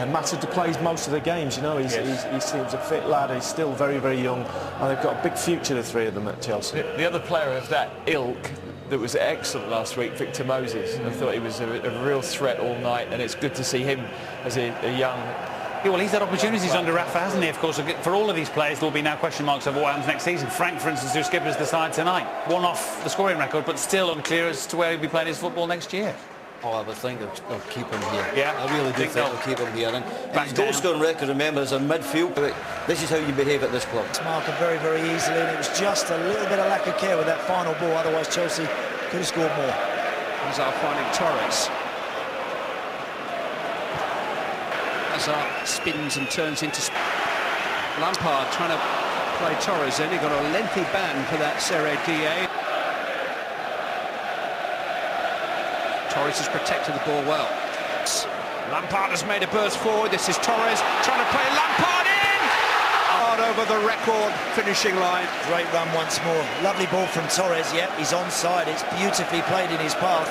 Matador plays most of the games, you know, he seems a fit lad, he's still very, very young, and they've got a big future, the three of them at Chelsea. The other player of that ilk that was excellent last week, Victor Moses. I thought he was a real threat all night, and it's good to see him as a young... Yeah, well, he's had opportunities under Rafa, hasn't he? Of course, for all of these players, there will be now question marks over what happens next season. Frank, for instance, who skippers the side tonight, one off the scoring record, but still unclear as to where he'll be playing his football next year. Oh, I would think they'll keep him here. Yeah, I really do think they'll keep him here. And his down. goal-scoring record, remember, is a midfield. This is how you behave at this club. It's marked very, very easily, and it was just a little bit of lack of care with that final ball. Otherwise, Chelsea could have scored more. Hazard finding Torres. Hazard spins and turns into... Lampard trying to play Torres in. He got a lengthy ban for that Serie DA. Torres has protected the ball well. Lampard has made a burst forward. This is Torres trying to play Lampard in! Hard over the record finishing line. Great run once more. Lovely ball from Torres. Yep, he's onside. It's beautifully played in his path.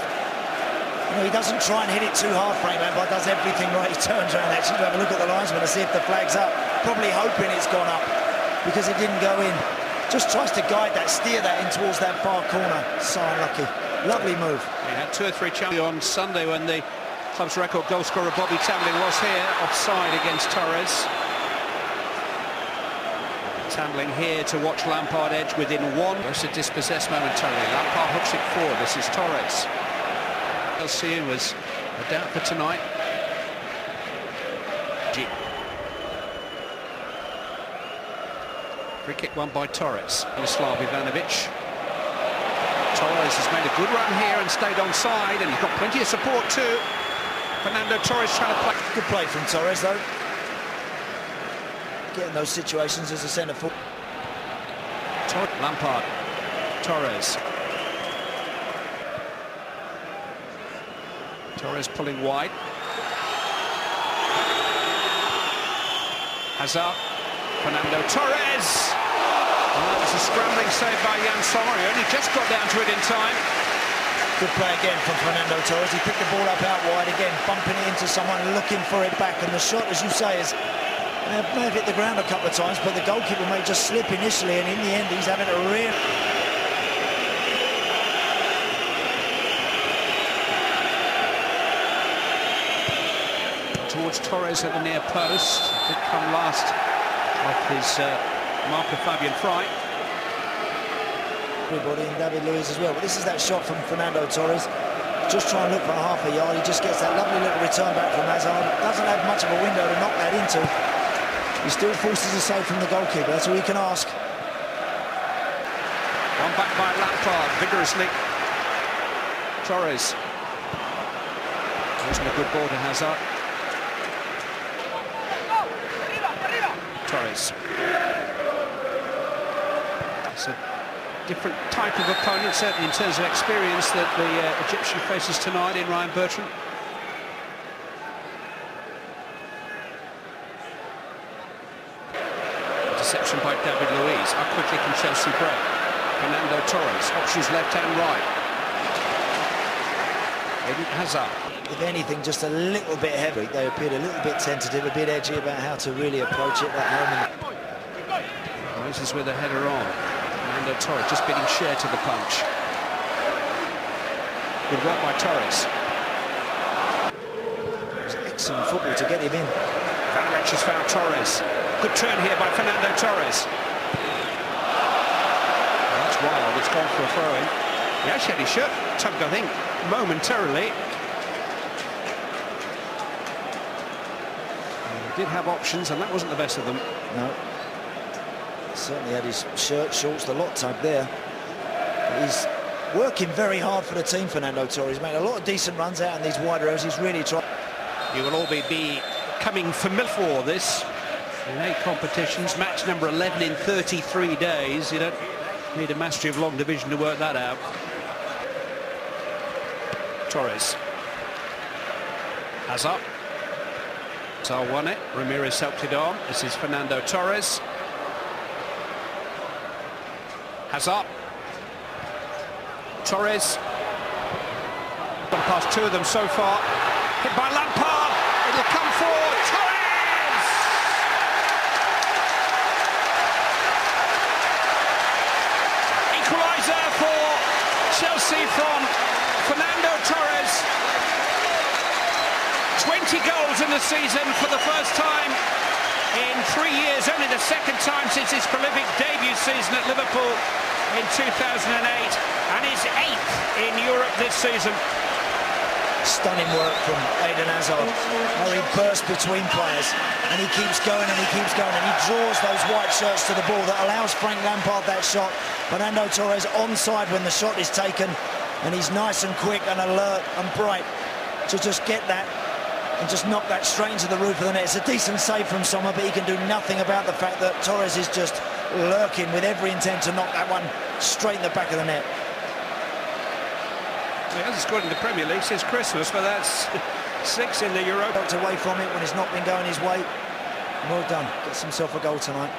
You know, he doesn't try and hit it too hard, Frank Lampard does everything right. He turns around actually to have a look at the linesman to see if the flag's up. Probably hoping it's gone up because it didn't go in. Just tries to guide that, steer that in towards that far corner. So unlucky. Lovely move. He had 2 or 3 chances on Sunday when the club's record goal scorer Bobby Tambling was here, offside against Torres. Tambling here to watch Lampard edge within one. It's a dispossessed momentarily. Lampard hooks it forward. This is Torres. Chelsea was a doubt for tonight. Free kick won by Torres. Mislav Ivanovic. Torres has made a good run here and stayed onside, and he's got plenty of support too. Fernando Torres trying to play. Good play from Torres though. Getting those situations as a centre forward. Lampard. Torres. Torres pulling wide. Hazard. Fernando Torres. And that was a scrambling save by Jan Sommer. He only just got down to it in time. Good play again from Fernando Torres. He picked the ball up out wide again, bumping it into someone, looking for it back. And the shot, as you say, may have hit the ground a couple of times, but the goalkeeper may just slip initially, and in the end, he's having a real... Towards Torres at the near post. Did come last off his marker Fabian Fry. Everybody and David Luiz as well. But this is that shot from Fernando Torres. Just try and look for half a yard. He just gets that lovely little return back from Hazard. Doesn't have much of a window to knock that into. He still forces a save from the goalkeeper. That's all you can ask. One back by Lampard vigorously. Torres. Wasn't a good ball to Hazard. Torres. It's a different type of opponent, certainly in terms of experience, that the Egyptian faces tonight in Ryan Bertrand. Interception by David Luiz. How quickly can Chelsea break? Fernando Torres. Options left and right. Eden Hazard. If anything, just a little bit heavy. They appeared a little bit tentative, a bit edgy about how to really approach it at home. Moses with a header on. Fernando Torres just beating Share to the punch. Good work by Torres. It was excellent football to get him in. Ivanovic has found Torres. Good turn here by Fernando Torres. Well, that's wild. It's gone for a throw-in. He actually had his shirt tugged, I think, momentarily. He did have options, and that wasn't the best of them. No. Certainly had his shirt, shorts, the lot tugged there. He's working very hard for the team, Fernando Torres. He's made a lot of decent runs out in these wide areas. He's really trying. You will all be coming familiar for this in 8 competitions. Match number 11 in 33 days. You don't need a mastery of long division to work that out. Torres. Hazard. Hazard won it. Ramirez helped it on. This is Fernando Torres. Hazard. Torres. Gone past 2 of them so far. Hit by Lampard. It'll come forward. see from Fernando Torres. 20 goals in the season for the first time in 3 years, only the second time since his prolific debut season at Liverpool in 2008, and his 8th in Europe this season. Stunning work from Eden Hazard. How he bursts between players, and he keeps going and he keeps going, and he draws those white shirts to the ball that allows Frank Lampard that shot. Fernando Torres onside when the shot is taken, and he's nice and quick and alert and bright to just get that and just knock that straight into the roof of the net. It's a decent save from Sommer, but he can do nothing about the fact that Torres is just lurking with every intent to knock that one straight in the back of the net. He hasn't scored in the Premier League since Christmas, but that's 6 in the Euro. Got away from it when it's not been going his way. Well done. Gets himself a goal tonight.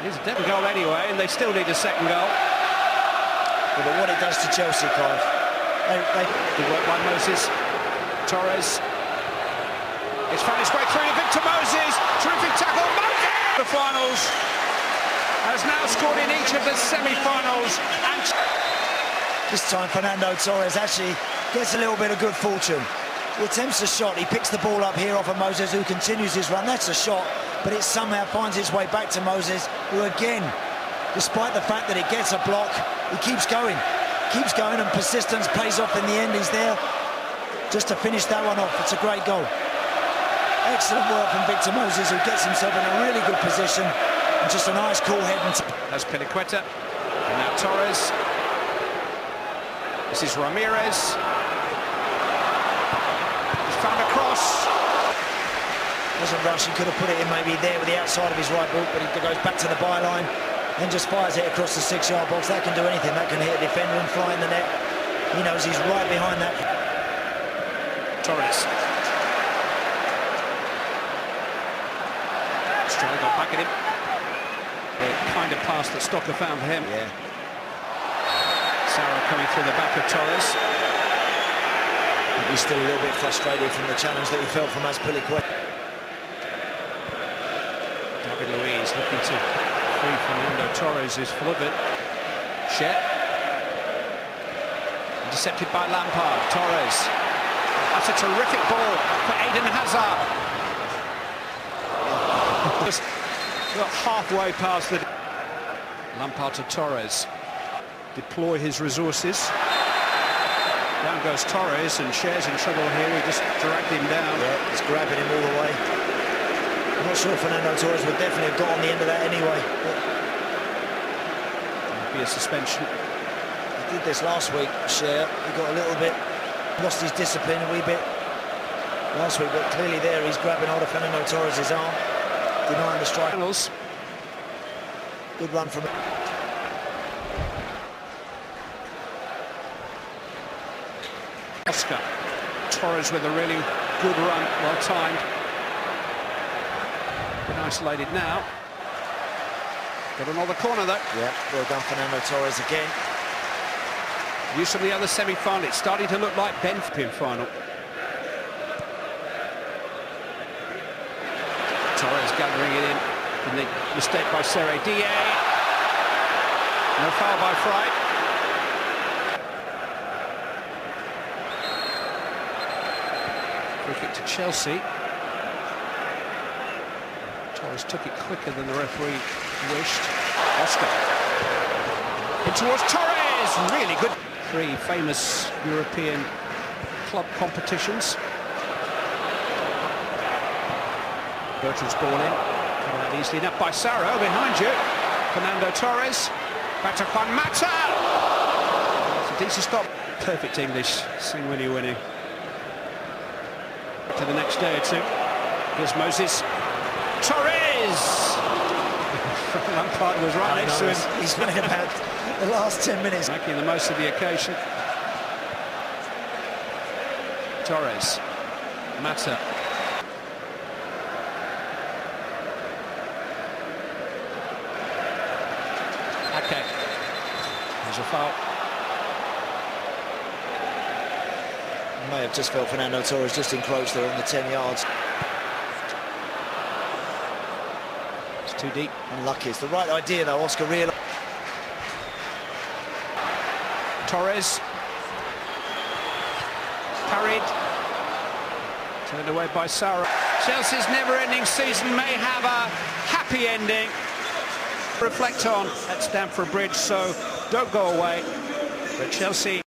It is a definite goal anyway, and they still need a second goal. Yeah, but what it does to Chelsea, Clive. Good work by Moses. Torres. It's found its way through to Victor Moses. Terrific tackle. Moses! The finals. Has now scored in each of the semi-finals. And this time Fernando Torres actually gets a little bit of good fortune. He attempts a shot, he picks the ball up here off of Moses, who continues his run. That's a shot, but it somehow finds its way back to Moses, who again, despite the fact that it gets a block, he keeps going, and persistence pays off in the end. He's there just to finish that one off. It's a great goal. Excellent work from Victor Moses, who gets himself in a really good position, and just a nice cool head. That's Piliqueta, and now Torres. This is Ramirez. He's found a cross. Wasn't rushing, could have put it in maybe there with the outside of his right boot, but he goes back to the byline, then just fires it across the 6-yard box. That can do anything. That can hit a defender and fly in the net. He knows he's right behind that. Torres. Straight got back at him. The kind of pass that Stocker found for him. Yeah. Sarah coming through the back of Torres. He's still a little bit frustrated from the challenge that he felt from Piliqueta. David Luiz looking to free Fernando Torres, who's full of it. Shet. Intercepted by Lampard. Torres. That's a terrific ball for Eden Hazard. Just got halfway past the... Lampard to Torres. Deploy his resources. Down goes Torres, and Cher's in trouble here. He just dragged him down. Yeah, he's grabbing him all the way. I'm not sure Fernando Torres would definitely have got on the end of that anyway. Be a suspension. He did this last week, Cher. He got a little bit, lost his discipline a wee bit last week, but clearly there he's grabbing hold of Fernando Torres' arm, denying the strike. Good run from him. Oscar. Torres with a really good run, well timed. Been isolated now. Got another corner though. Yeah, well done Fernando Torres again. Use of the other semi-final. It's starting to look like Benfica final. Torres gathering it in. And the mistake by Serre Da. No foul by Fry. Free kick to Chelsea. Torres took it quicker than the referee wished. Oscar. In towards Torres. Really good. 3 famous European club competitions. Bertrand's ball in. Cut out easily enough by Sarro behind you. Fernando Torres. Back to Juan Mata. It's a decent stop. Perfect English. Sing when you're winning. To the next day or two. Here's Moses. Torres! Lampard was right next to him. He's made about the last 10 minutes. Making the most of the occasion. Torres. Mata. Okay. There's a foul. May have just felt Fernando Torres just encroached there on the 10 yards. It's too deep. Unlucky. It's the right idea though, Oscar realised. Torres. Parried. Turned away by Sarah. Chelsea's never-ending season may have a happy ending. Reflect on at Stamford Bridge, so don't go away. But Chelsea